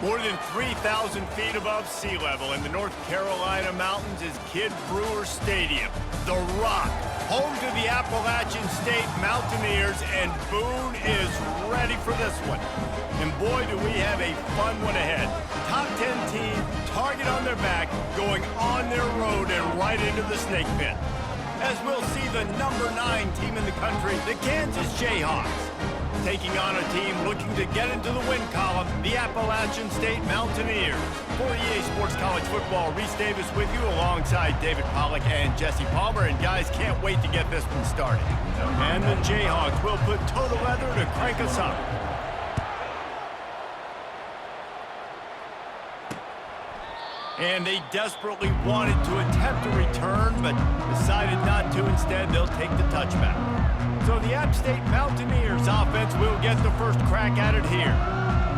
More than 3,000 feet above sea level in the North Carolina mountains is Kid Brewer Stadium, The Rock, home to the Appalachian State Mountaineers, and Boone is ready for this one. And boy, do we have a fun one ahead. Top 10 team, target on their back, going on their road and right into the snake pit. As we'll see the number 9 team in the country, the Kansas Jayhawks, taking on a team looking to get into the win column, the Appalachian State Mountaineers. For EA Sports College Football, Reese Davis with you alongside David Pollack and Jesse Palmer. And guys, can't wait to get this one started. And the Jayhawks will put toe to leather to crank us up. And they desperately wanted to attempt a return, but decided not to. Instead, they'll take the touchback. So the App State Mountaineers offense will get the first crack at it here.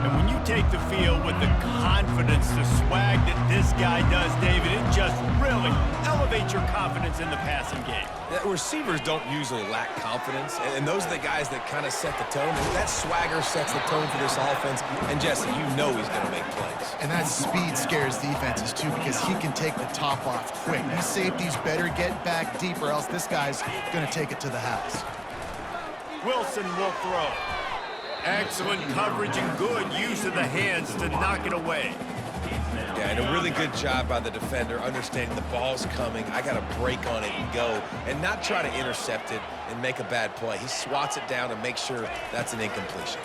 And when you take the field with the confidence, the swag that this guy does, David, it just really elevates your confidence in the passing game. Receivers don't usually lack confidence, and those are the guys that kind of set the tone. And that swagger sets the tone for this offense, and Jesse, you know he's going to make plays. And that speed scares defenses, too, because he can take the top off quick. These safeties better get back deep, or else this guy's going to take it to the house. Wilson will throw. Excellent coverage and good use of the hands to knock it away. Yeah, and a really good job by the defender, understanding the ball's coming. I got to break on it and go, and not try to intercept it and make a bad play. He swats it down and makes sure that's an incompletion.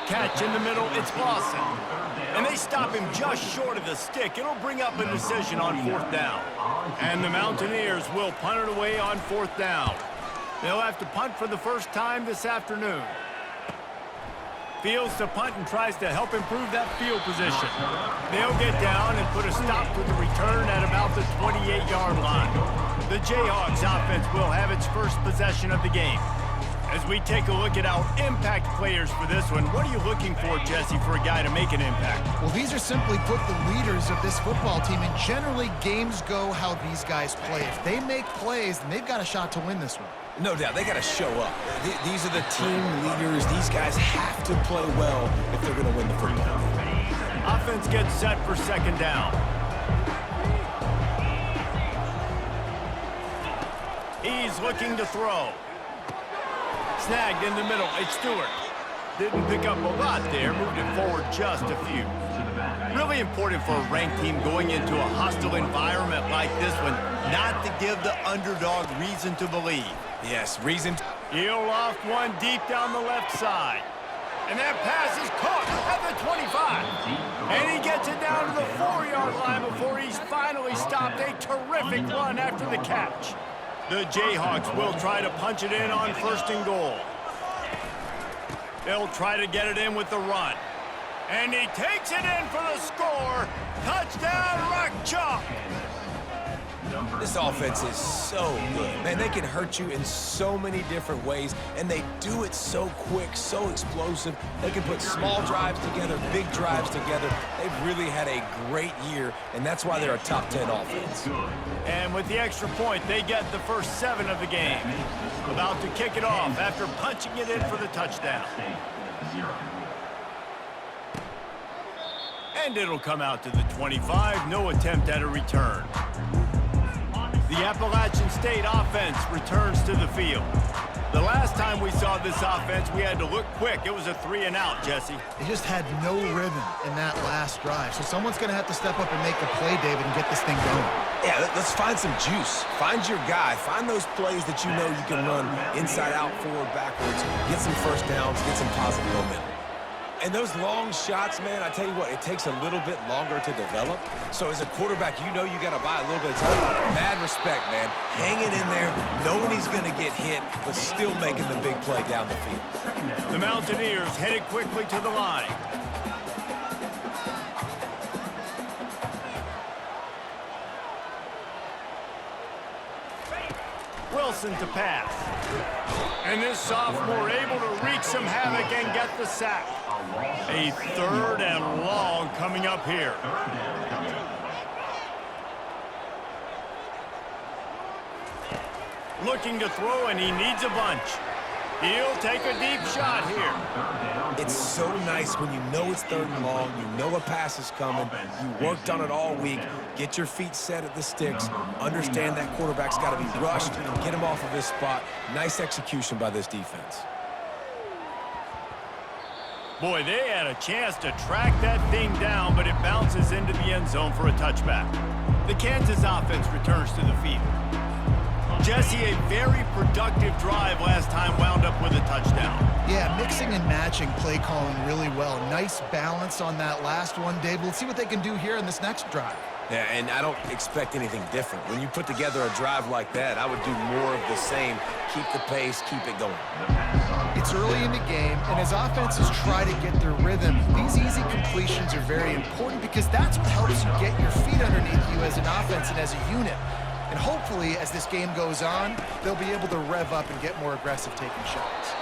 Catch in the middle, it's Lawson. And they stop him just short of the stick. It'll bring up a decision on 4th down. And the Mountaineers will punt it away on 4th down. They'll have to punt for the first time this afternoon. Fields to punt and tries to help improve that field position. They'll get down and put a stop to the return at about the 28-yard line. The Jayhawks offense will have its first possession of the game. As we take a look at our impact players for this one, what are you looking for, Jesse, for a guy to make an impact? Well, these are simply put the leaders of this football team, and generally games go how these guys play. If they make plays, then they've got a shot to win this one. No doubt, they got to show up. These are the team leaders. These guys have to play well if they're going to win the football game. Offense gets set for 2nd down. He's looking to throw. Snagged in the middle, it's Stewart. Didn't pick up a lot there, moved it forward just a few. Really important for a ranked team going into a hostile environment like this one, not to give the underdog reason to believe. Yes, reason. He'll loft one deep down the left side. And that pass is caught at the 25. And he gets it down to the 4-yard line before he's finally stopped. A terrific run after the catch. The Jayhawks will try to punch it in on 1st and goal. They'll try to get it in with the run. And he takes it in for the score. Touchdown, Rock Chalk. This offense is so good. Man, they can hurt you in so many different ways, and they do it so quick, so explosive. They can put small drives together, big drives together. They've really had a great year, and that's why they're a top 10 offense. And with the extra point, they get the first 7 of the game. About to kick it off after punching it in for the touchdown. And it'll come out to the 25. No attempt at a return. The Appalachian State offense returns to the field. The last time we saw this offense, we had to look quick. It was a 3-and-out, Jesse. They just had no rhythm in that last drive. So someone's going to have to step up and make a play, David, and get this thing going. Yeah, let's find some juice. Find your guy. Find those plays that you know you can run inside out, forward, backwards. Get some first downs. Get some positive momentum. And those long shots, man, I tell you what, it takes a little bit longer to develop. So as a quarterback, you know you got to buy a little bit of time. Mad respect, man. Hanging in there, knowing he's going to get hit, but still making the big play down the field. The Mountaineers headed quickly to the line. Wilson to pass. And this sophomore able to wreak some havoc and get the sack. A 3rd and long coming up here. Looking to throw, and he needs a bunch. He'll take a deep shot here. It's so nice when you know it's 3rd and long, you know a pass is coming, you worked on it all week, get your feet set at the sticks, understand that quarterback's got to be rushed, get him off of his spot. Nice execution by this defense. Boy, they had a chance to track that thing down, but it bounces into the end zone for a touchback. The Kansas offense returns to the field. Jesse, a very productive drive last time wound up with a touchdown. Yeah, mixing and matching play calling really well. Nice balance on that last one, Dave. Let's see what they can do here in this next drive. Yeah, and I don't expect anything different. When you put together a drive like that, I would do more of the same. Keep the pace, keep it going. It's early in the game, and as offenses try to get their rhythm, these easy completions are very important because that's what helps you get your feet underneath you as an offense and as a unit. And hopefully, as this game goes on, they'll be able to rev up and get more aggressive taking shots.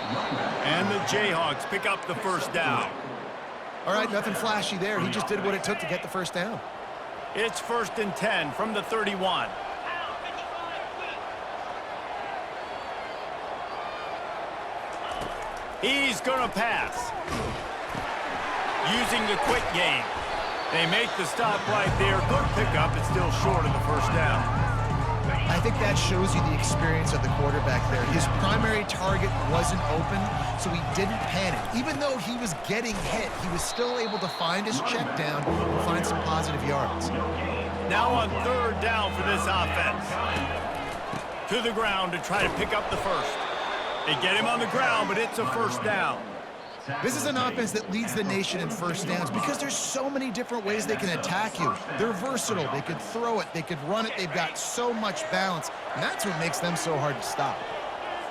And the Jayhawks pick up the first down. All right, nothing flashy there. He just did what it took to get the first down. It's 1st and 10 from the 31. He's going to pass. Using the quick game. They make the stop right there. Good pickup. It's still short of the first down. I think that shows you the experience of the quarterback there. His primary target wasn't open, so he didn't panic. Even though he was getting hit, he was still able to find his check down and find some positive yards. Now on 3rd down for this offense. To the ground to try to pick up the first. They get him on the ground, but it's a first down. This is an offense that leads the nation in first downs because there's so many different ways they can attack you. They're versatile. They could throw it. They could run it. They've got so much balance, and that's what makes them so hard to stop.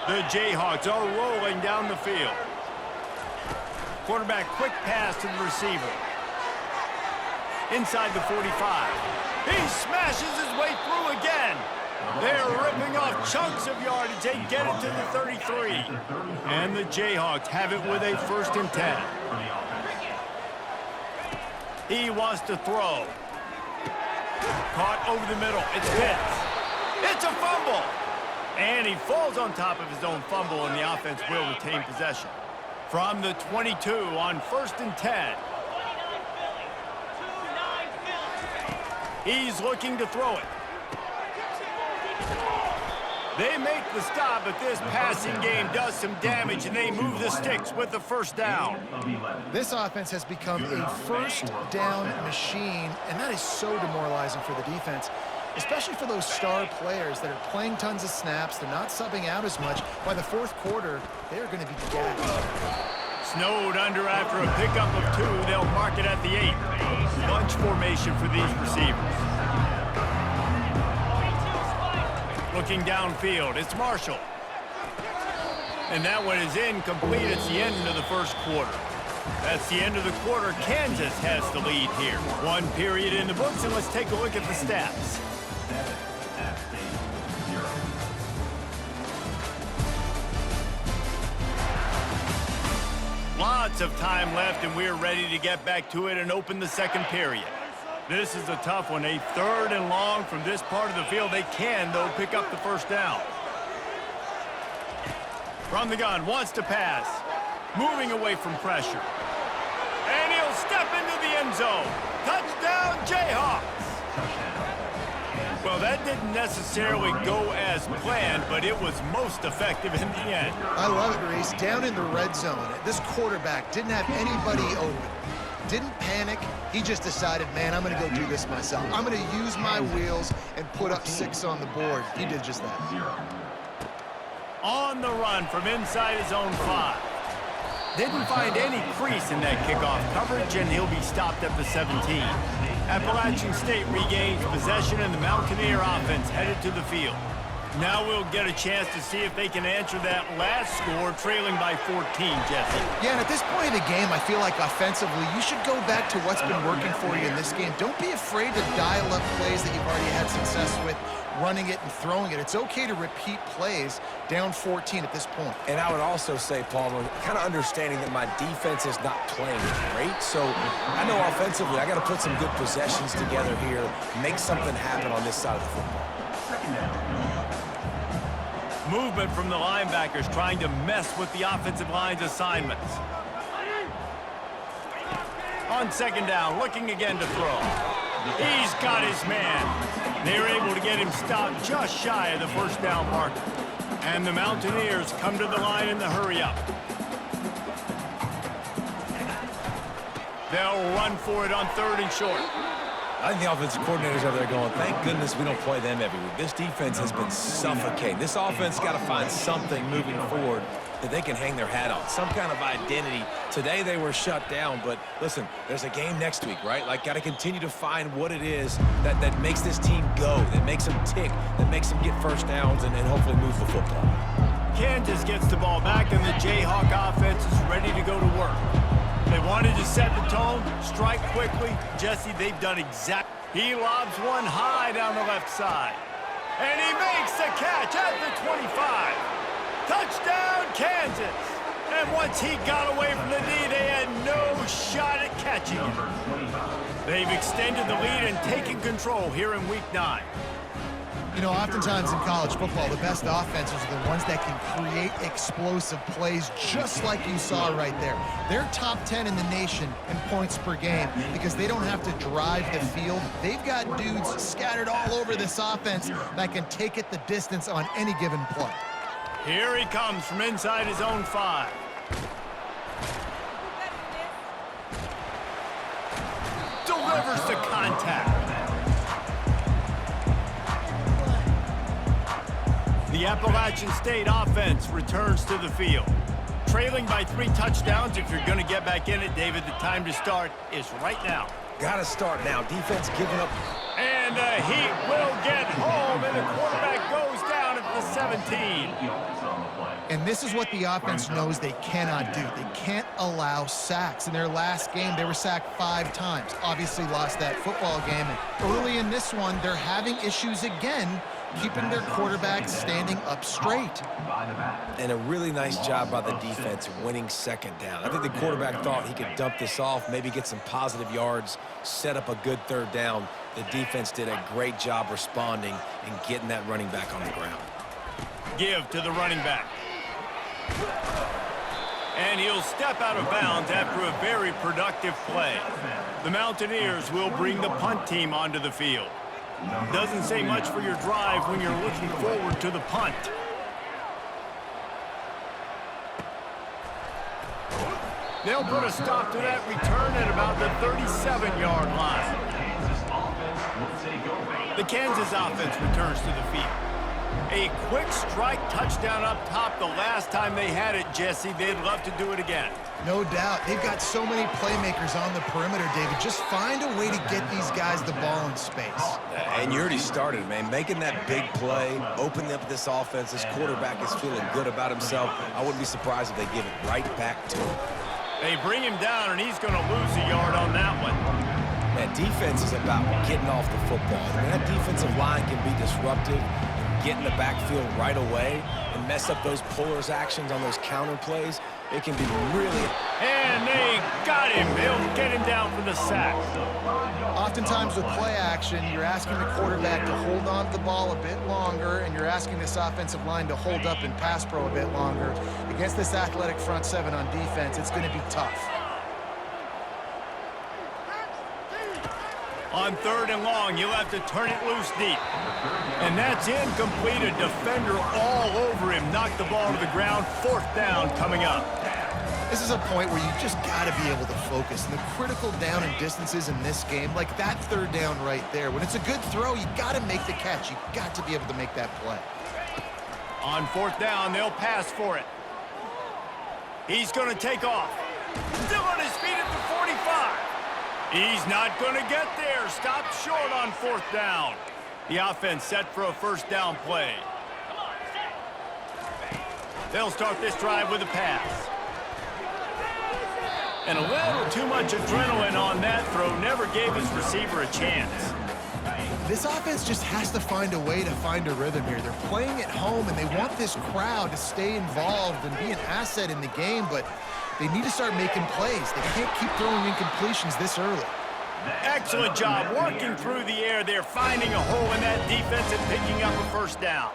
The Jayhawks are rolling down the field. Quarterback quick pass to the receiver. Inside the 45. He smashes his way through again. They're ripping off chunks of yardage. They get it to the 33. And the Jayhawks have it with a 1st and 10. He wants to throw. Caught over the middle. It's Pitts. It's a fumble. And he falls on top of his own fumble, and the offense will retain possession. From the 22 on 1st and 10. He's looking to throw it. They make the stop, but this passing game does some damage, and they move the sticks with the first down. This offense has become a first down machine, and that is so demoralizing for the defense, especially for those star players that are playing tons of snaps. They're not subbing out as much. By the 4th quarter, they're going to be gassed. Snowed under after a pickup of 2. They'll mark it at the 8. Bunch formation for these receivers. Looking downfield, it's Marshall. And that one is incomplete. It's the end of the 1st quarter. That's the end of the quarter. Kansas has the lead here. 1 period in the books, and let's take a look at the stats. Lots of time left, and we're ready to get back to it and open the 2nd period. This is a tough one. A 3rd and long from this part of the field. They can, though, pick up the first down. From the gun, wants to pass. Moving away from pressure. And he'll step into the end zone. Touchdown, Jayhawks! Well, that didn't necessarily go as planned, but it was most effective in the end. I love it, Reese. Down in the red zone, this quarterback didn't have anybody open. Didn't panic. He just decided, man, I'm going to go do this myself. I'm going to use my wheels and put up 6 on the board. He did just that. On the run from inside his own 5. Didn't find any crease in that kickoff coverage, and he'll be stopped at the 17. Appalachian State regains possession, and the Mountaineer offense headed to the field. Now we'll get a chance to see if they can answer that last score, trailing by 14, Jesse. Yeah, and at this point in the game, I feel like offensively, you should go back to what's been working for you in this game. Don't be afraid to dial up plays that you've already had success with, running it and throwing it. It's okay to repeat plays down 14 at this point. And I would also say, Palmer, kind of understanding that my defense is not playing great, so I know offensively I got to put some good possessions together here, make something happen on this side of the football. Movement from the linebackers trying to mess with the offensive line's assignments. On second down, looking again to throw. He's got his man. They're able to get him stopped just shy of the first down marker. And the Mountaineers come to the line in the hurry-up. They'll run for it on 3rd and short. I think the offensive coordinators over there going, thank goodness we don't play them every week. This defense has been suffocating. This offense got to find something moving forward that they can hang their hat on, some kind of identity. Today they were shut down, but listen, there's a game next week, right? Like, got to continue to find what it is that makes this team go, that makes them tick, that makes them get first downs and hopefully move the football. Kansas gets the ball back, and the Jayhawk offense is ready to go to work. They wanted to set the tone, strike quickly. Jesse, they've done exactly. He lobs one high down the left side. And he makes the catch at the 25. Touchdown, Kansas. And once he got away from the knee, they had no shot at catching him. They've extended the lead and taken control here in Week 9. You know, oftentimes in college football, the best offenses are the ones that can create explosive plays, just like you saw right there. They're top 10 in the nation in points per game because they don't have to drive the field. They've got dudes scattered all over this offense that can take it the distance on any given play. Here he comes from inside his own 5. Delivers the contact. The Appalachian State offense returns to the field. Trailing by 3 touchdowns. If you're going to get back in it, David, the time to start is right now. Got to start now. Defense giving up. And the Heat will get home, and the quarterback goes down at the 17. And this is what the offense knows they cannot do. They can't allow sacks. In their last game, they were sacked 5 times. Obviously lost that football game. And early in this one, they're having issues again keeping their quarterback standing up straight. And a really nice job by the defense winning second down. I think the quarterback thought he could dump this off, maybe get some positive yards, set up a good 3rd down. The defense did a great job responding and getting that running back on the ground. Give to the running back. And he'll step out of bounds after a very productive play. The Mountaineers will bring the punt team onto the field. Doesn't say much for your drive when you're looking forward to the punt. They'll put a stop to that return at about the 37-yard line. The Kansas offense returns to the field. A quick strike touchdown up top the last time they had it, Jesse. They'd love to do it again. No doubt. They've got so many playmakers on the perimeter, David. Just find a way to get these guys the ball in space. And you already started, man. Making that big play, opening up this offense. This quarterback is feeling good about himself. I wouldn't be surprised if they give it right back to him. They bring him down, and he's going to lose a yard on that one. Man, defense is about getting off the football. I mean, that defensive line can be disruptive, get in the backfield right away, and mess up those pullers actions on those counter plays. It can be really... And they got him. They'll get him down for the sack. Oftentimes with play action, you're asking the quarterback to hold on to the ball a bit longer, and you're asking this offensive line to hold up in pass pro a bit longer. Against this athletic front 7 on defense, it's going to be tough. On 3rd and long, you'll have to turn it loose deep. And that's incomplete. A defender all over him. Knocked the ball to the ground. 4th down coming up. This is a point where you just got to be able to focus. And the critical down and distances in this game, like that 3rd down right there, when it's a good throw, you got to make the catch. You got to be able to make that play. On 4th down, they'll pass for it. He's going to take off. Still on his feet at the 45. He's not going to get there. Stopped short on 4th down. The offense set for a 1st down play. They'll start this drive with a pass. And a little too much adrenaline on that throw. Never gave his receiver a chance. This offense just has to find a way to find a rhythm here. They're playing at home, and they want this crowd to stay involved and be an asset in the game, but they need to start making plays. They can't keep throwing incompletions this early. Excellent job working through the air. They're finding a hole in that defense and picking up a 1st down.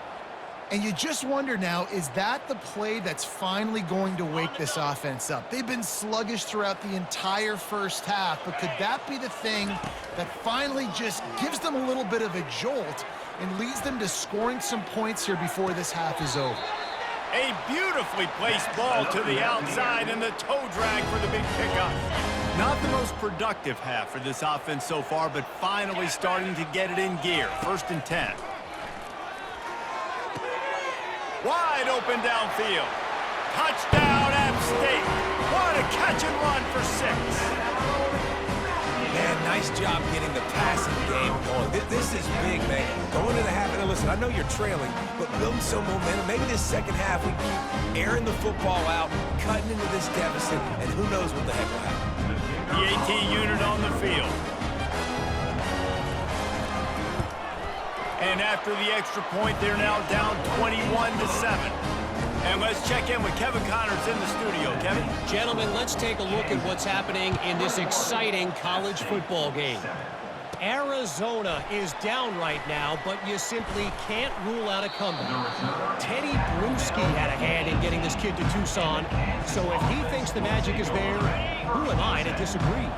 And you just wonder now, is that the play that's finally going to wake this offense up? They've been sluggish throughout the entire first half, but could that be the thing that finally just gives them a little bit of a jolt and leads them to scoring some points here before this half is over? A beautifully placed ball to the outside and the toe drag for the big pickup. Not the most productive half for this offense so far, but finally starting to get it in gear. 1st and 10. Wide open downfield. Touchdown, App State. What a catch and run for 6. Man, nice job getting the passing game going. This is big, man. Going into the half, and listen, I know you're trailing, but building some momentum. Maybe this second half we keep airing the football out, cutting into this deficit, and who knows what the heck will happen. The AT unit on the field. And after the extra point, they're now down 21-7. And let's check in with Kevin Connors in the studio. Kevin? Gentlemen, let's take a look at what's happening in this exciting college football game. Arizona is down right now, but you simply can't rule out a comeback. Teddy Bruschi had a hand in getting this kid to Tucson, so if he thinks the magic is there, who am I to disagree?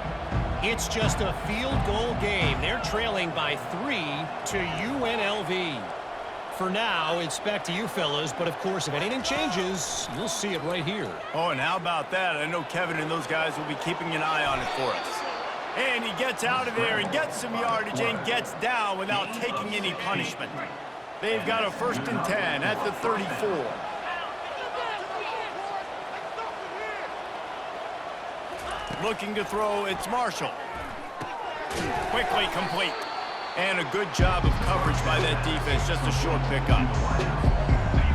It's just a field goal game. They're trailing by 3 to UNLV. For now, it's back to you fellas, but of course, if anything changes, you'll see it right here. Oh, and how about that? I know Kevin and those guys will be keeping an eye on it for us. And he gets out of there and gets some yardage and gets down without taking any punishment. They've got a 1st and 10 at the 34. Looking to throw, it's Marshall. Quickly complete. And a good job of coverage by that defense, just a short pickup.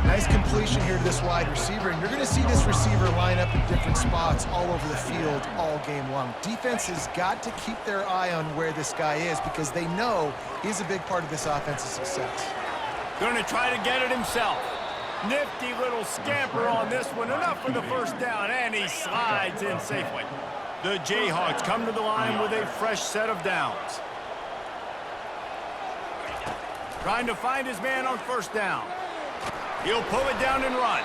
Nice completion here to this wide receiver, and you're going to see this receiver line up in different spots all over the field all game long. Defense has got to keep their eye on where this guy is because they know he's a big part of this offense's success. Going to try to get it himself. Nifty little scamper on this one, enough for the 1st down, and he slides in safely. The Jayhawks come to the line with a fresh set of downs. Trying to find his man on 1st down. He'll pull it down and run.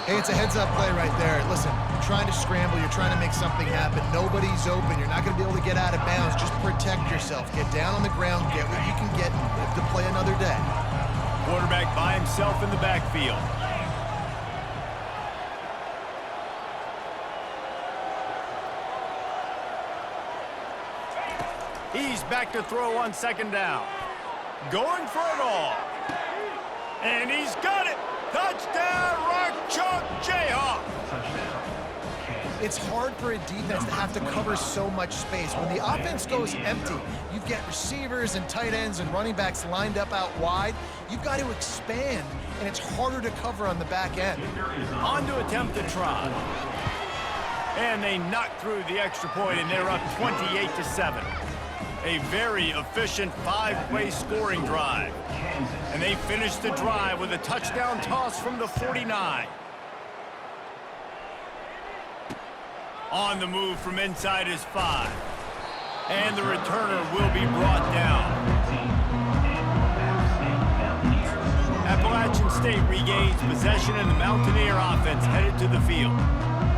Hey, it's a heads-up play right there. Listen, you're trying to scramble. You're trying to make something happen. Nobody's open. You're not going to be able to get out of bounds. Just protect yourself. Get down on the ground. Get what you can get. Live to play another day. Quarterback by himself in the backfield. He's back to throw on 2nd down. Going for it all. And he's got it. Touchdown, Rock Chalk Jayhawk. It's hard for a defense to have to cover so much space. When the offense goes empty, you've got receivers and tight ends and running backs lined up out wide. You've got to expand, and it's harder to cover on the back end. On to attempt the try. And they knock through the extra point, and they're up 28-7. A very efficient 5-play scoring drive. And they finish the drive with a touchdown toss from the 49. On the move from inside his 5. And the returner will be brought down. Appalachian State regains possession and the Mountaineer offense headed to the field.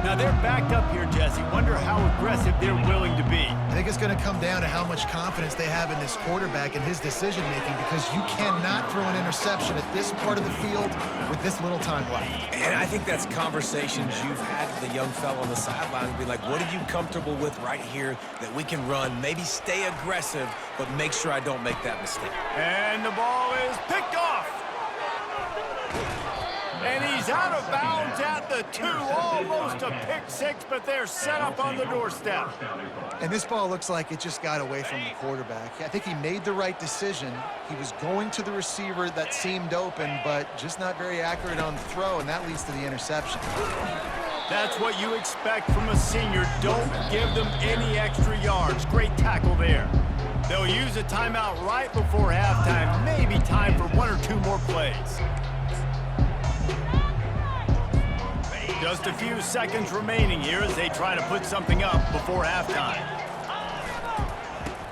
Now they're backed up here, Jesse. Wonder how aggressive they're willing to be. I think it's going to come down to how much confidence they have in this quarterback and his decision-making because you cannot throw an interception at this part of the field with this little time left. And I think that's conversations you've had with the young fellow on the sideline and be like, what are you comfortable with right here that we can run? Maybe stay aggressive, but make sure I don't make that mistake. And the ball is picked off. And he's out of bounds at the 2. Almost a pick 6, but they're set up on the doorstep. And this ball looks like it just got away from the quarterback. I think he made the right decision. He was going to the receiver that seemed open, but just not very accurate on the throw, and that leads to the interception. That's what you expect from a senior. Don't give them any extra yards. Great tackle there. They'll use a timeout right before halftime. Maybe time for 1 or 2 more plays. Just a few seconds remaining here as they try to put something up before halftime.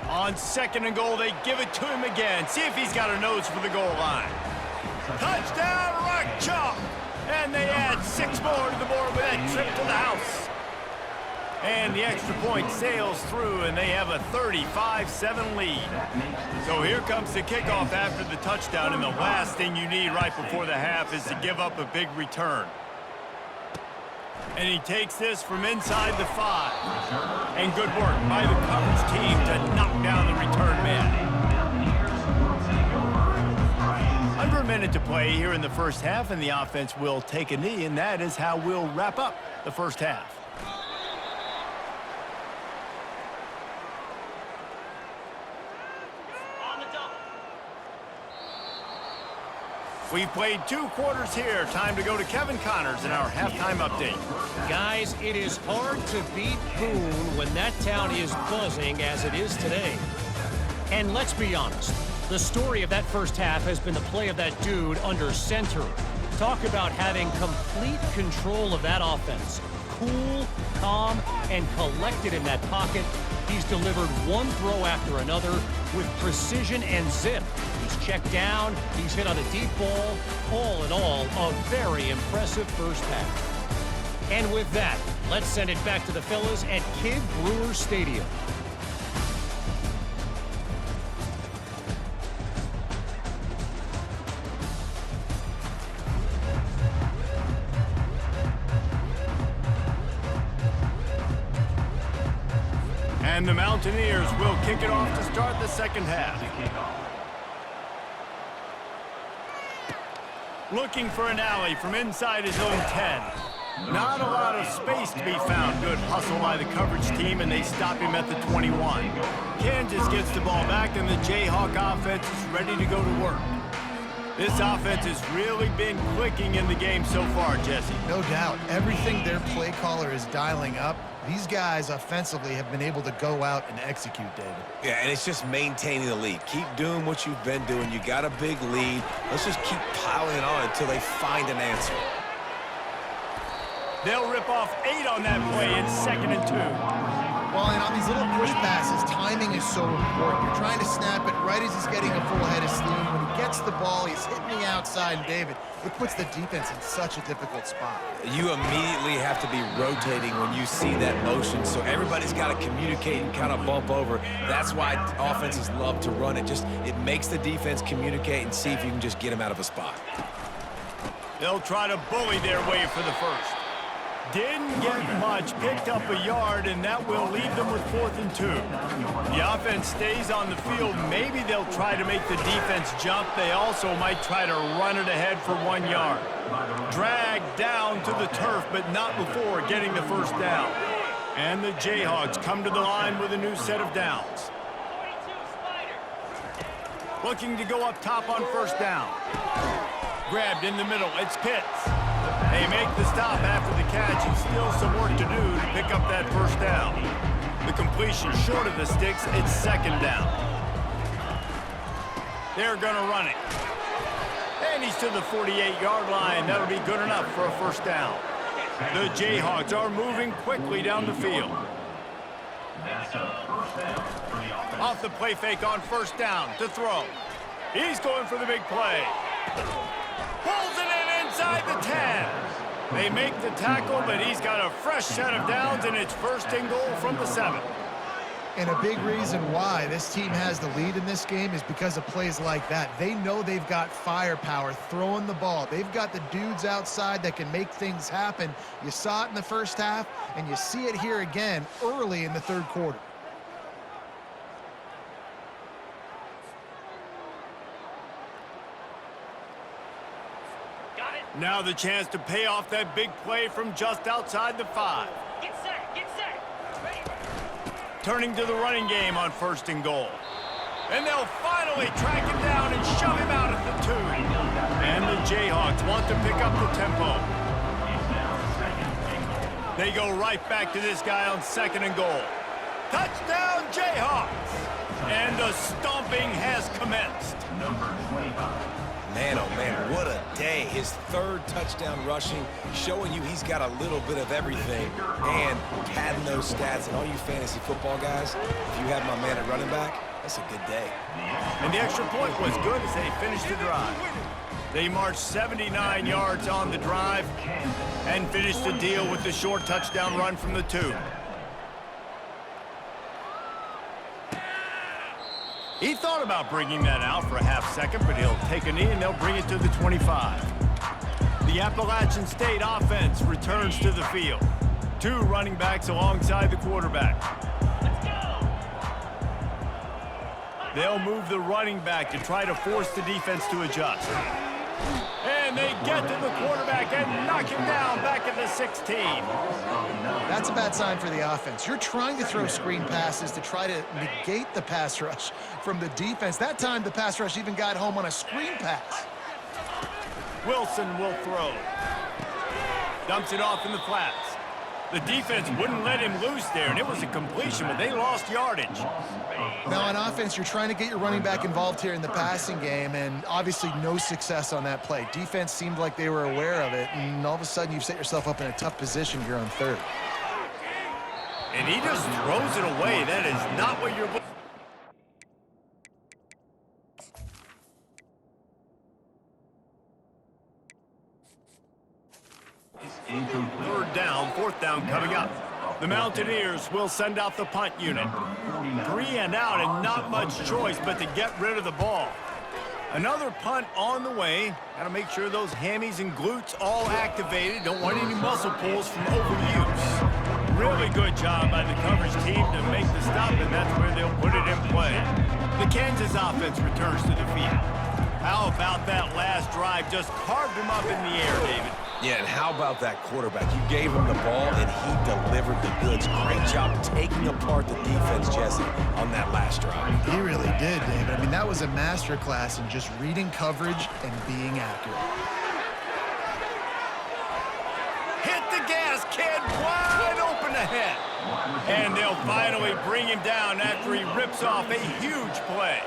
On 2nd and goal, they give it to him again. See if he's got a nose for the goal line. Touchdown, Rock Chalk! And they add 6 more to the board with that trip to the house. And the extra point sails through, and they have a 35-7 lead. So here comes the kickoff after the touchdown, and the last thing you need right before the half is to give up a big return. And he takes this from inside the 5. And good work by the coverage team to knock down the return man. Under a minute to play here in the first half, and the offense will take a knee, and that is how we'll wrap up the first half. We've played 2 quarters here. Time to go to Kevin Connors in our halftime update. Guys, it is hard to beat Boone when that town is buzzing as it is today. And let's be honest, the story of that first half has been the play of that dude under center. Talk about having complete control of that offense. Cool, calm, and collected in that pocket. He's delivered one throw after another with precision and zip. He's checked down, he's hit on a deep ball. All in all, a very impressive first half. And with that, let's send it back to the fellas at Kidd Brewer Stadium. And the Mountaineers will kick it off to start the second half. Looking for an alley from inside his own 10. Not a lot of space to be found. Good hustle by the coverage team, and they stop him at the 21. Kansas gets the ball back, and the Jayhawk offense is ready to go to work. This offense has really been clicking in the game so far, Jesse. No doubt. Everything their play caller is dialing up, these guys offensively have been able to go out and execute, David. Yeah, and it's just maintaining the lead. Keep doing what you've been doing. You got a big lead. Let's just keep piling it on until they find an answer. They'll rip off 8 on that play in 2nd and 2. Well, and on these little push passes, timing is so important. You're trying to snap it right as he's getting a full head of steam. When he gets the ball, he's hitting the outside, and David, it puts the defense in such a difficult spot. You immediately have to be rotating when you see that motion, so everybody's got to communicate and kind of bump over. That's why offenses love to run it. It makes the defense communicate and see if you can just get them out of a spot. They'll try to bully their way for the first. Didn't get much, picked up a yard, and that will leave them with 4th and 2. The offense stays on the field. Maybe they'll try to make the defense jump. They also might try to run it ahead for 1 yard. Dragged down to the turf, but not before getting the first down. And the Jayhawks come to the line with a new set of downs. Looking to go up top on first down. Grabbed in the middle, it's Pitts. They make the stop after the catch, and still some work to do to pick up that first down. The completion short of the sticks, it's 2nd down. They're gonna run it. And he's to the 48-yard line. That'll be good enough for a first down. The Jayhawks are moving quickly down the field. Off the play fake on first down to throw. He's going for the big play. Pulls it in inside the 10. They make the tackle, but he's got a fresh set of downs, and it's 1st and goal from the 7. And a big reason why this team has the lead in this game is because of plays like that. They know they've got firepower throwing the ball. They've got the dudes outside that can make things happen. You saw it in the first half, and you see it here again early in the 3rd quarter. Now the chance to pay off that big play from just outside the 5. Get set, get set. Ready. Turning to the running game on 1st and goal. And they'll finally track him down and shove him out at the 2. And the Jayhawks want to pick up the tempo. They go right back to this guy on 2nd and goal. Touchdown Jayhawks! And the stomping has commenced. Number 25. Man, oh man, what a day. His 3rd touchdown rushing, showing you he's got a little bit of everything. And padding those stats, and all you fantasy football guys, if you have my man at running back, That's a good day. And the extra point was good as they finished the drive. They marched 79 yards on the drive and finished the deal with the short touchdown run from the 2. He thought about bringing that out for a half second, but he'll take a knee and they'll bring it to the 25. The Appalachian State offense returns to the field. 2 running backs alongside the quarterback. They'll move the running back to try to force the defense to adjust. And they get to the quarterback and knock him down back at the 16. That's a bad sign for the offense. You're trying to throw screen passes to try to negate the pass rush from the defense. That time, the pass rush even got home on a screen pass. Wilson will throw. Dumps it off in the flats. The defense wouldn't let him loose there, and it was a completion, but they lost yardage. Now, on offense, you're trying to get your running back involved here in the passing game, and obviously no success on that play. Defense seemed like they were aware of it, and all of a sudden you've set yourself up in a tough position here on 3rd. And he just throws it away. That is not what you're looking for. 3rd down, 4th down coming up. The Mountaineers will send out the punt unit. 3 and out and not much choice but to get rid of the ball. Another punt on the way. Got to make sure those hammies and glutes all activated. Don't want any muscle pulls from overuse. Really good job by the coverage team to make the stop, and that's where they'll put it in play. The Kansas offense returns to the field. How about that last drive? Just carved him up in the air, David. Yeah, and how about that quarterback? You gave him the ball, and he delivered the goods. Great job taking apart the defense, Jesse, on that last drive. He really did, David. I mean, that was a masterclass in just reading coverage and being accurate. Hit the gas, kid. Wide open ahead. And they'll finally bring him down after he rips off a huge play.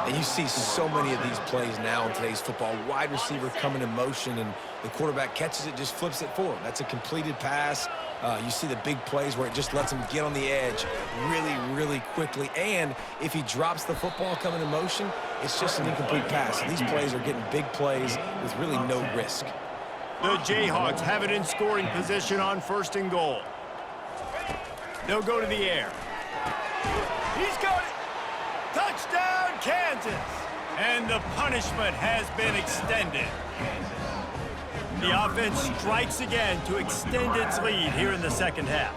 And you see so many of these plays now in today's football. Wide receiver coming in motion, and the quarterback catches it, just flips it forward. That's a completed pass. You see the big plays where it just lets him get on the edge really, really quickly. And if he drops the football coming in motion, it's just an incomplete pass. These plays are getting big plays with really no risk. The Jayhawks have it in scoring position on 1st and goal. They'll go to the air. He's got it. Touchdown, Kansas! And the punishment has been extended. The offense strikes again to extend its lead here in the 2nd half.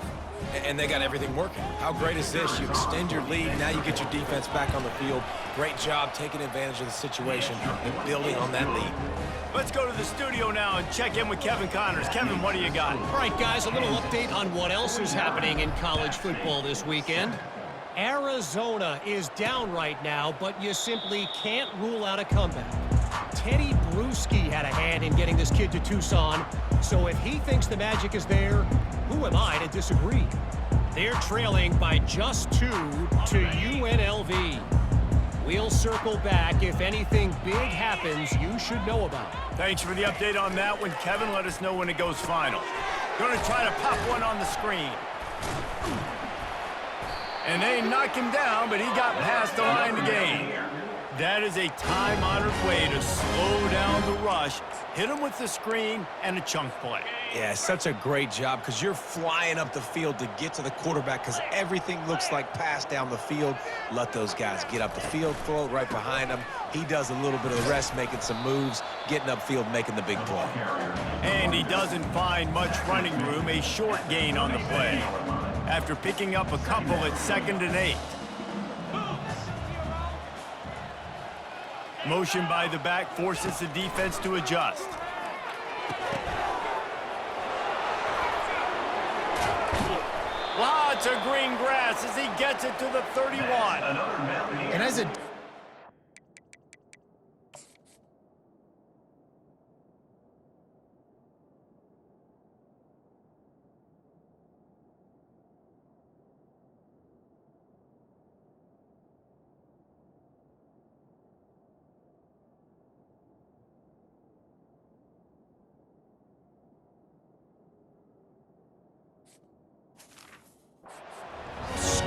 And they got everything working. How great is this? You extend your lead, now you get your defense back on the field. Great job taking advantage of the situation and building on that lead. Let's go to the studio now and check in with Kevin Connors. Kevin, what do you got? All right, guys, a little update on what else is happening in college football this weekend. Arizona is down right now, but you simply can't rule out a comeback. Teddy Bruschi had a hand in getting this kid to Tucson, so if he thinks the magic is there, who am I to disagree? They're trailing by just 2 to UNLV. We'll circle back if anything big happens you should know about. Thanks for the update on that one, Kevin. Let us know when it goes final. Going to try to pop one on the screen. And they knock him down, but he got past the line to gain. That is a time-honored way to slow down the rush, hit him with the screen, and a chunk play. Yeah, such a great job because you're flying up the field to get to the quarterback because everything looks like pass down the field. Let those guys get up the field, throw it right behind him. He does a little bit of the rest, making some moves, getting upfield, making the big play. And he doesn't find much running room, a short gain on the play, after picking up a couple at 2nd and 8. Motion by the back forces the defense to adjust. Lots of green grass as he gets it to the 31. And as a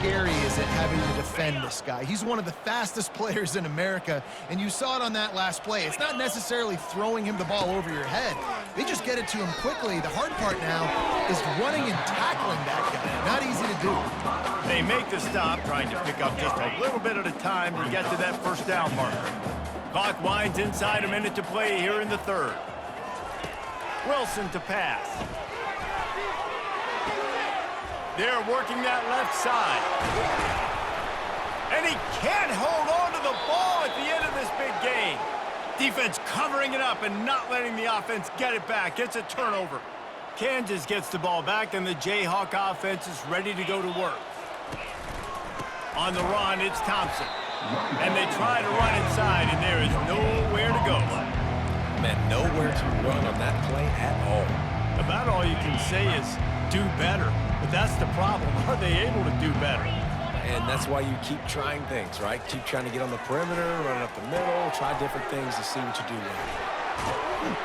scary as is it having to defend this guy? He's one of the fastest players in America, and you saw it on that last play. It's not necessarily throwing him the ball over your head. They just get it to him quickly. The hard part now is running and tackling that guy. Not easy to do. They make the stop, trying to pick up just a little bit at a time to get to that first down marker. Clock winds inside a minute to play here in the third. Wilson to pass. They're working that left side. And he can't hold on to the ball at the end of this big game. Defense covering it up and not letting the offense get it back. Gets a turnover. Kansas gets the ball back, and the Jayhawk offense is ready to go to work. On the run, it's Thompson. And they try to run inside, and there is nowhere to go. Man, nowhere to run on that play at all. About all you can say is do better. But that's the problem. Are they able to do better? And that's why you keep trying things, right? Keep trying to get on the perimeter, run up the middle, try different things to see what you do well.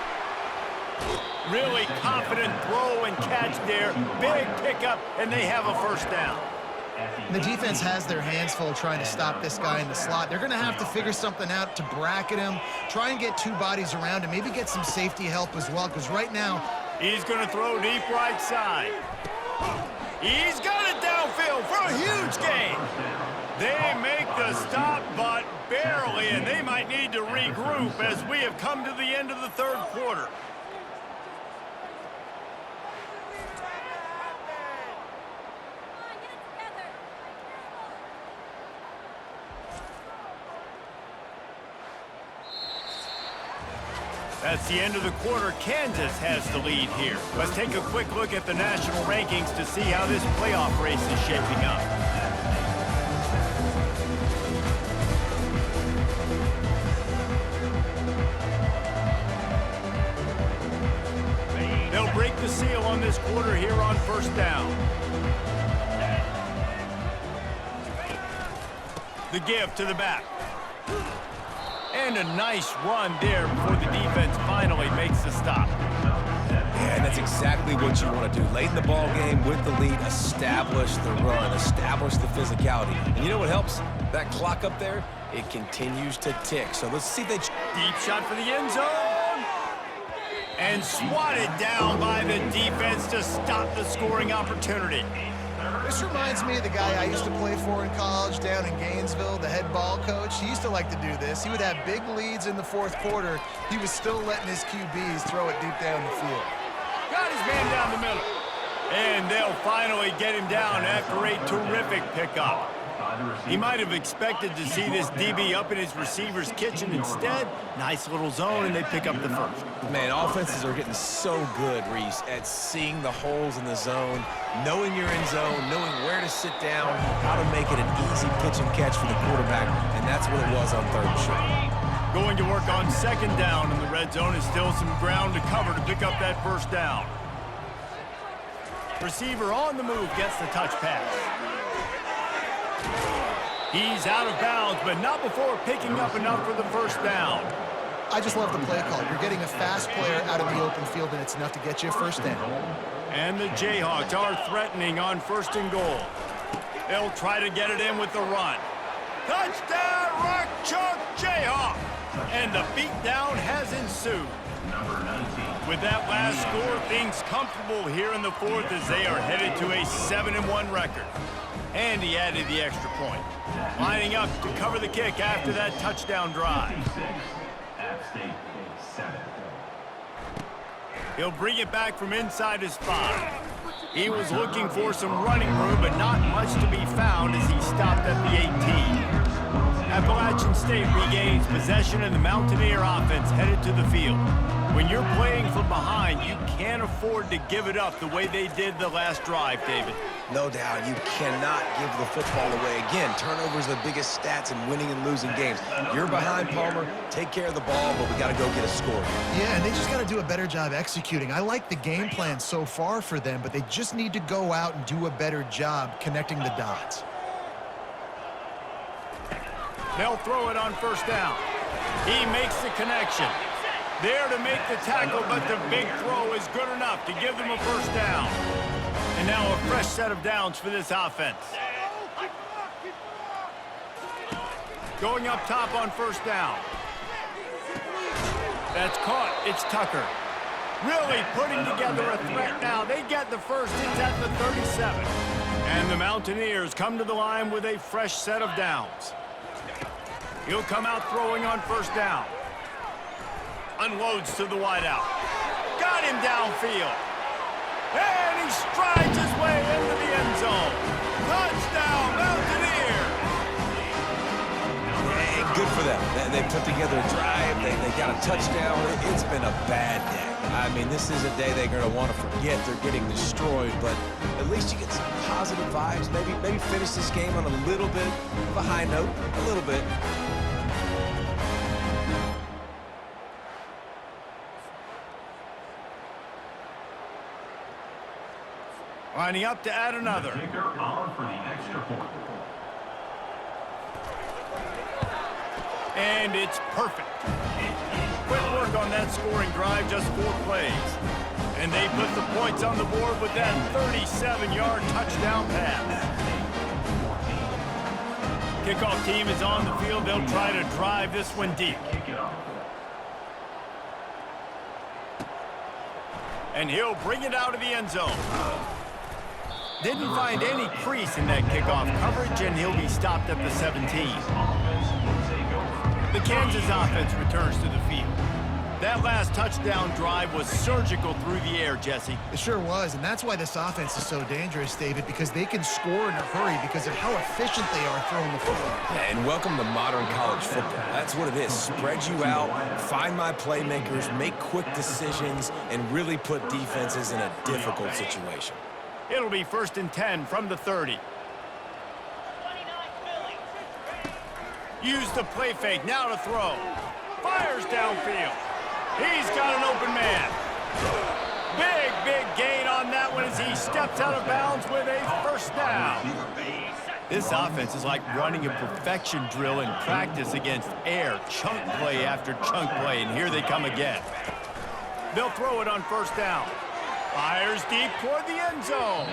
Really confident throw and catch there. Big pickup, and they have a first down. And the defense has their hands full trying to stop this guy in the slot. They're going to have to figure something out to bracket him, try and get two bodies around him, maybe get some safety help as well, because right now... He's going to throw deep right side. He's got it downfield for a huge gain. They make the stop, but barely, and they might need to regroup as we have come to the end of the third quarter. That's the end of the quarter. Kansas has the lead here. Let's take a quick look at the national rankings to see how this playoff race is shaping up. They'll break the seal on this quarter here on first down. The give to the back. And a nice run there before the defense finally makes the stop. Yeah, and that's exactly what you want to do. Late in the ball game with the lead, establish the run, establish the physicality. And you know what helps? That clock up there, it continues to tick. So let's see if they... Deep shot for the end zone. And swatted down by the defense to stop the scoring opportunity. This reminds me of the guy I used to play for in college down in Gainesville, the head ball coach. He used to like to do this. He would have big leads in the fourth quarter. He was still letting his QBs throw it deep down the field. Got his man down the middle. And they'll finally get him down after a terrific pickup. He might have expected to see this DB up in his receiver's kitchen. Instead, nice little zone, and they pick up the first. Man, offenses are getting so good, Reese, at seeing the holes in the zone, knowing you're in zone, knowing where to sit down, how to make it an easy pitch and catch for the quarterback, and that's what it was on third and short. Going to work on second down, and the red zone is still some ground to cover to pick up that first down. Receiver on the move gets the touch pass. He's out of bounds, but not before picking up enough for the first down. I just love the play call. You're getting a fast player out of the open field, and it's enough to get you a first down. And the Jayhawks are threatening on first and goal. They'll try to get it in with the run. Touchdown, Rock Chalk Jayhawk! And the beatdown has ensued. With that last score, things comfortable here in the fourth as they are headed to a 7-1 record. And he added the extra point. Lining up to cover the kick after that touchdown drive. He'll bring it back from inside his 5. He was looking for some running room, but not much to be found as he stopped at the 18. Appalachian State regains possession, and the Mountaineer offense headed to the field. When you're playing from behind, you can't afford to give it up the way they did the last drive, David. No doubt, you cannot give the football away. Again, turnovers are the biggest stats in winning and losing games. You're behind, Palmer, take care of the ball, but we got to go get a score. Yeah, and they just got to do a better job executing. I like the game plan so far for them, but they just need to go out and do a better job connecting the dots. They'll throw it on first down. He makes the connection. There to make the tackle, but the big throw is good enough to give them a first down. And now a fresh set of downs for this offense. Going up top on first down. That's caught. It's Tucker. Really putting together a threat now. They get the first. It's at the 37. And the Mountaineers come to the line with a fresh set of downs. He'll come out throwing on first down. Unloads to the wideout. Got him downfield. And he strides his way into the end zone. Touchdown, Mountaineers! Hey, good for them. They put together a drive. They got a touchdown. It's been a bad day. I mean, this is a day they're going to want to forget. They're getting destroyed, but at least you get some positive vibes. Maybe finish this game on a little bit of a high note. A little bit. Lining up to add another. Kicker on for the extra point. And it's perfect. Quick work on that scoring drive, just 4 plays. And they put the points on the board with that 37-yard touchdown pass. Kickoff team is on the field. They'll try to drive this one deep. And he'll bring it out of the end zone. Didn't find any crease in that kickoff coverage, and he'll be stopped at the 17. The Kansas offense returns to the field. That last touchdown drive was surgical through the air, Jesse. It sure was, and that's why this offense is so dangerous, David, because they can score in a hurry because of how efficient they are throwing the football. And welcome to modern college football. That's what it is. Spread you out, find my playmakers, make quick decisions, and really put defenses in a difficult situation. It'll be 1st and 10 from the 30. Use the play fake, now to throw. Fires downfield. He's got an open man. Big gain on that one as he steps out of bounds with a first down. This offense is like running a perfection drill in practice against air. Chunk play after chunk play, and here they come again. They'll throw it on first down. Fires deep toward the end zone.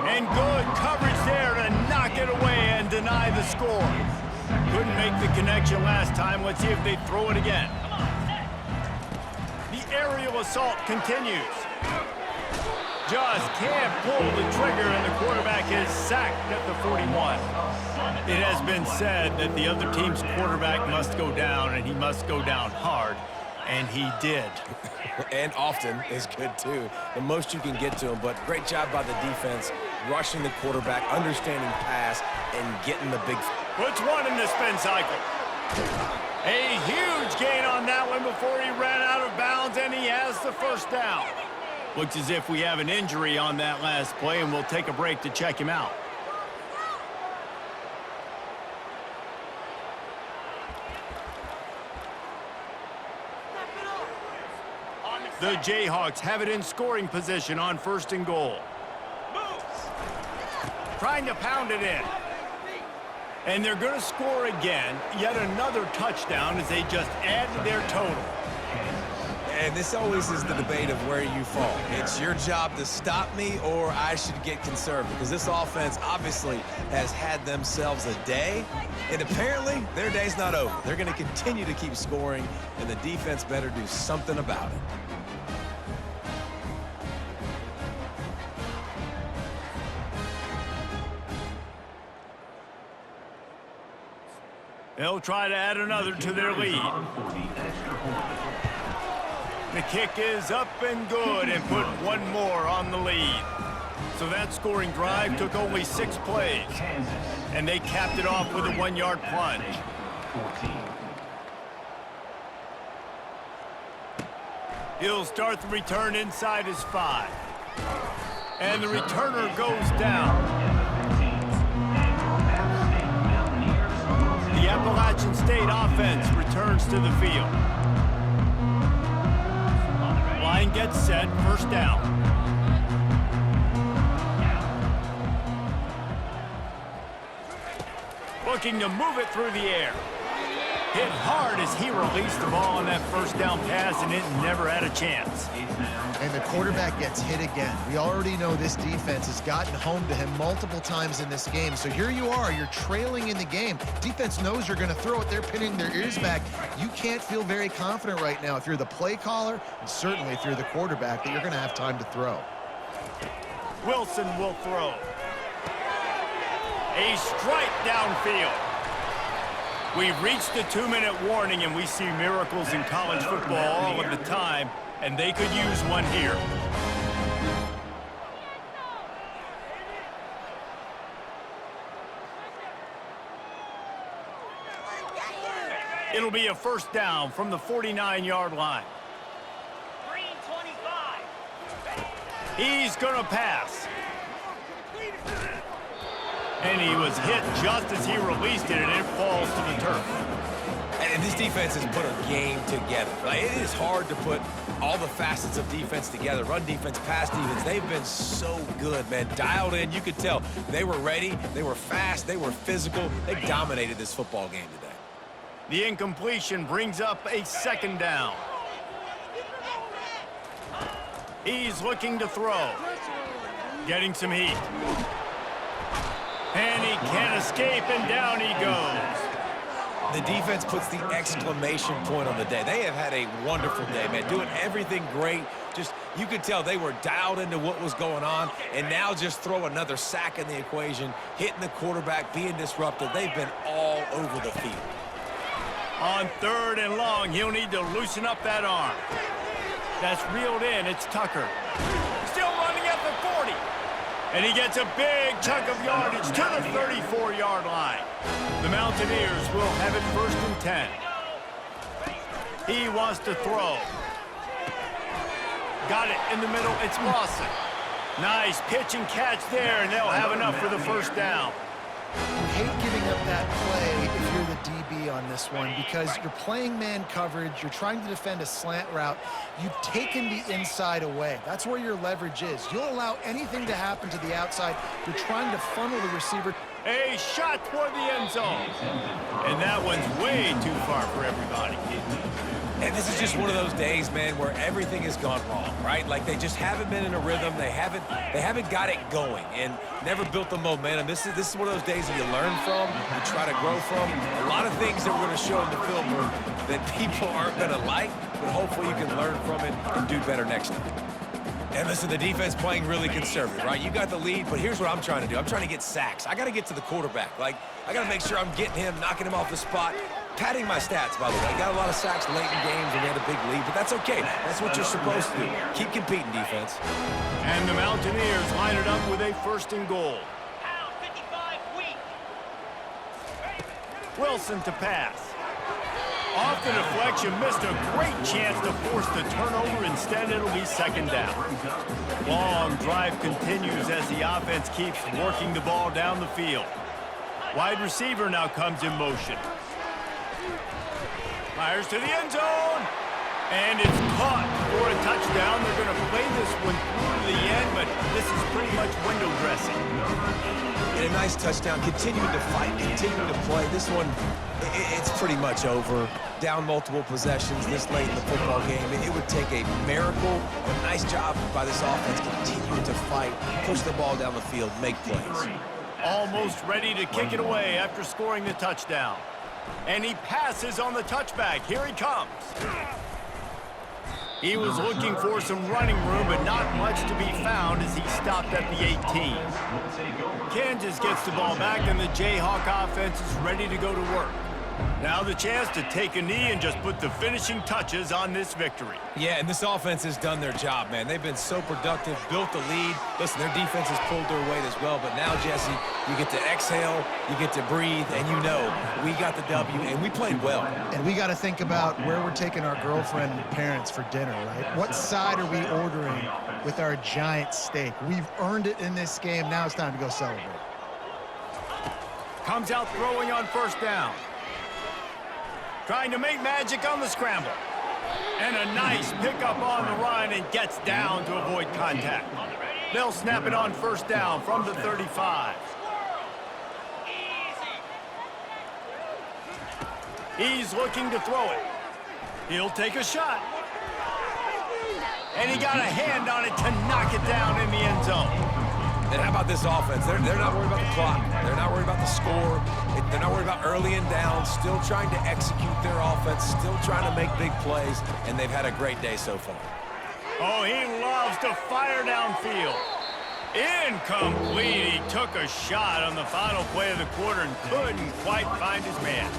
And good coverage there to knock it away and deny the score. Couldn't make the connection last time. Let's see if they throw it again. The aerial assault continues. Just can't pull the trigger, and the quarterback is sacked at the 41. It has been said that the other team's quarterback must go down, and he must go down hard. And he did. And often is good, too. The most you can get to him, but great job by the defense, rushing the quarterback, understanding pass, and getting the big... Puts one in the spin cycle. A huge gain on that one before he ran out of bounds, and he has the first down. Looks as if we have an injury on that last play, and we'll take a break to check him out. The Jayhawks have it in scoring position on 1st and goal. Trying to pound it in. And they're going to score again. Yet another touchdown as they just add to their total. And this always is the debate of where you fall. It's your job to stop me, or I should get conservative, because this offense obviously has had themselves a day, and apparently their day's not over. They're going to continue to keep scoring, and the defense better do something about it. They'll try to add another to their lead. The kick is up and good and put one more on the lead. So that scoring drive took only 6 plays. And they capped it off with a 1-yard plunge. He'll start the return inside his 5. And the returner goes down. The Appalachian State offense returns to the field. Line gets set, first down. Looking to move it through the air. Hit hard as he released the ball on that first down pass, and it never had a chance. And the quarterback gets hit again. We already know this defense has gotten home to him multiple times in this game. So here you are, you're trailing in the game. Defense knows you're going to throw it. They're pinning their ears back. You can't feel very confident right now if you're the play caller, and certainly if you're the quarterback, that you're going to have time to throw. Wilson will throw. A strike downfield. We've reached the 2-minute warning, and we see miracles in college football all of the time, and they could use one here. It'll be a first down from the 49-yard line. He's going to pass. And he was hit just as he released it, and it falls to the turf. And this defense has put a game together. Like, it is hard to put all the facets of defense together. Run defense, pass defense. They've been so good, man. Dialed in. You could tell they were ready. They were fast. They were physical. They dominated this football game today. The incompletion brings up a second down. He's looking to throw. Getting some heat. And he can't escape, and down he goes. The defense puts the exclamation point on the day. They have had a wonderful day, man, doing everything great. Just, you could tell they were dialed into what was going on, and now just throw another sack in the equation, hitting the quarterback, being disruptive. They've been all over the field. On 3rd and long, he'll need to loosen up that arm. That's reeled in. It's Tucker. Still running at the 40. And he gets a big chunk of yardage to the 34-yard line. The Mountaineers will have it 1st and 10. He wants to throw. Got it in the middle. It's Lawson. Nice pitch and catch there, and they'll have enough for the first down. You hate giving up that play if you're the DB on this one because you're playing man coverage, you're trying to defend a slant route, you've taken the inside away. That's where your leverage is. You'll allow anything to happen to the outside. You're trying to funnel the receiver. A shot toward the end zone. And that one's way too far for everybody. And this is just one of those days, man, where everything has gone wrong, right? Like they just haven't been in a rhythm. They haven't got it going and never built the momentum. This is one of those days that you learn from, you try to grow from. A lot of things that we're going to show in the film that people aren't going to like, but hopefully you can learn from it and do better next time. And listen, the defense playing really conservative, right? You got the lead, but here's what I'm trying to do. I'm trying to get sacks. I got to get to the quarterback. Like, I got to make sure I'm getting him, knocking him off the spot. Padding my stats, by the way. Got a lot of sacks late in games and we had a big lead, but that's okay. That's what you're supposed to do. Keep competing, defense. And the Mountaineers line it up with a 1st and goal. Wilson to pass. Off the deflection, missed a great chance to force the turnover. Instead, it'll be 2nd down. Long drive continues as the offense keeps working the ball down the field. Wide receiver now comes in motion. Fires to the end zone, and it's caught for a touchdown. They're going to play this one through to the end, but this is pretty much window dressing. And a nice touchdown, continuing to fight, continuing to play. This one, it's pretty much over. Down multiple possessions this late in the football game. It would take a miracle, a nice job by this offense, continuing to fight, push the ball down the field, make plays. Almost ready to kick it away after scoring the touchdown. And he passes on the touchback. Here he comes. He was looking for some running room, but not much to be found as he stopped at the 18. Kansas gets the ball back, and the Jayhawk offense is ready to go to work. Now the chance to take a knee and just put the finishing touches on this victory. Yeah, and this offense has done their job, man. They've been so productive, built the lead. Listen, their defense has pulled their weight as well, but now, Jesse, you get to exhale, you get to breathe, and you know we got the W, and we played well. And we got to think about where we're taking our girlfriend and parents for dinner, right? What side are we ordering with our giant steak? We've earned it in this game. Now it's time to go celebrate. Comes out throwing on 1st down. Trying to make magic on the scramble. And a nice pickup on the run and gets down to avoid contact. They'll snap it on 1st down from the 35. He's looking to throw it. He'll take a shot. And he got a hand on it to knock it down in the end zone. And how about this offense? They're not worried about the clock. They're not worried about the score. They're not worried about early and down. Still trying to execute their offense. Still trying to make big plays. And they've had a great day so far. Oh, he loves to fire downfield. Incomplete. He took a shot on the final play of the quarter and couldn't quite find his man.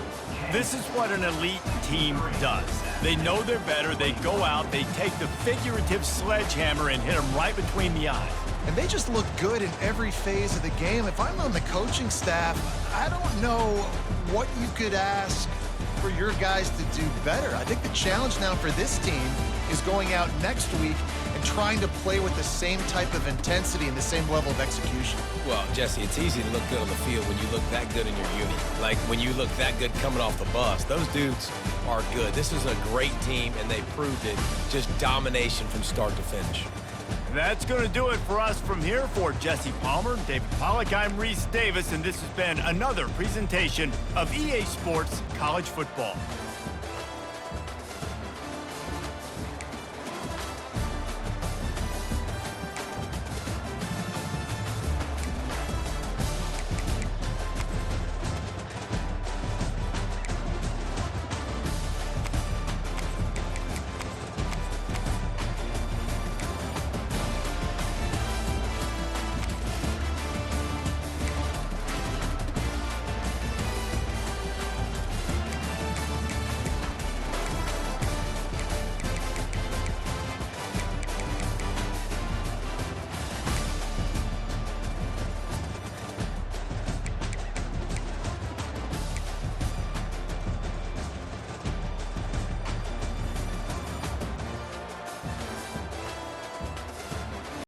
This is what an elite team does. They know they're better. They go out. They take the figurative sledgehammer and hit them right between the eyes. And they just look good in every phase of the game. If I'm on the coaching staff, I don't know what you could ask for your guys to do better. I think the challenge now for this team is going out next week and trying to play with the same type of intensity and the same level of execution. Well, Jesse, it's easy to look good on the field when you look that good in your unit. Like when you look that good coming off the bus. Those dudes are good. This is a great team, and they proved it. Just domination from start to finish. That's going to do it for us from here. For Jesse Palmer, David Pollack, I'm Reese Davis, and this has been another presentation of EA Sports College Football.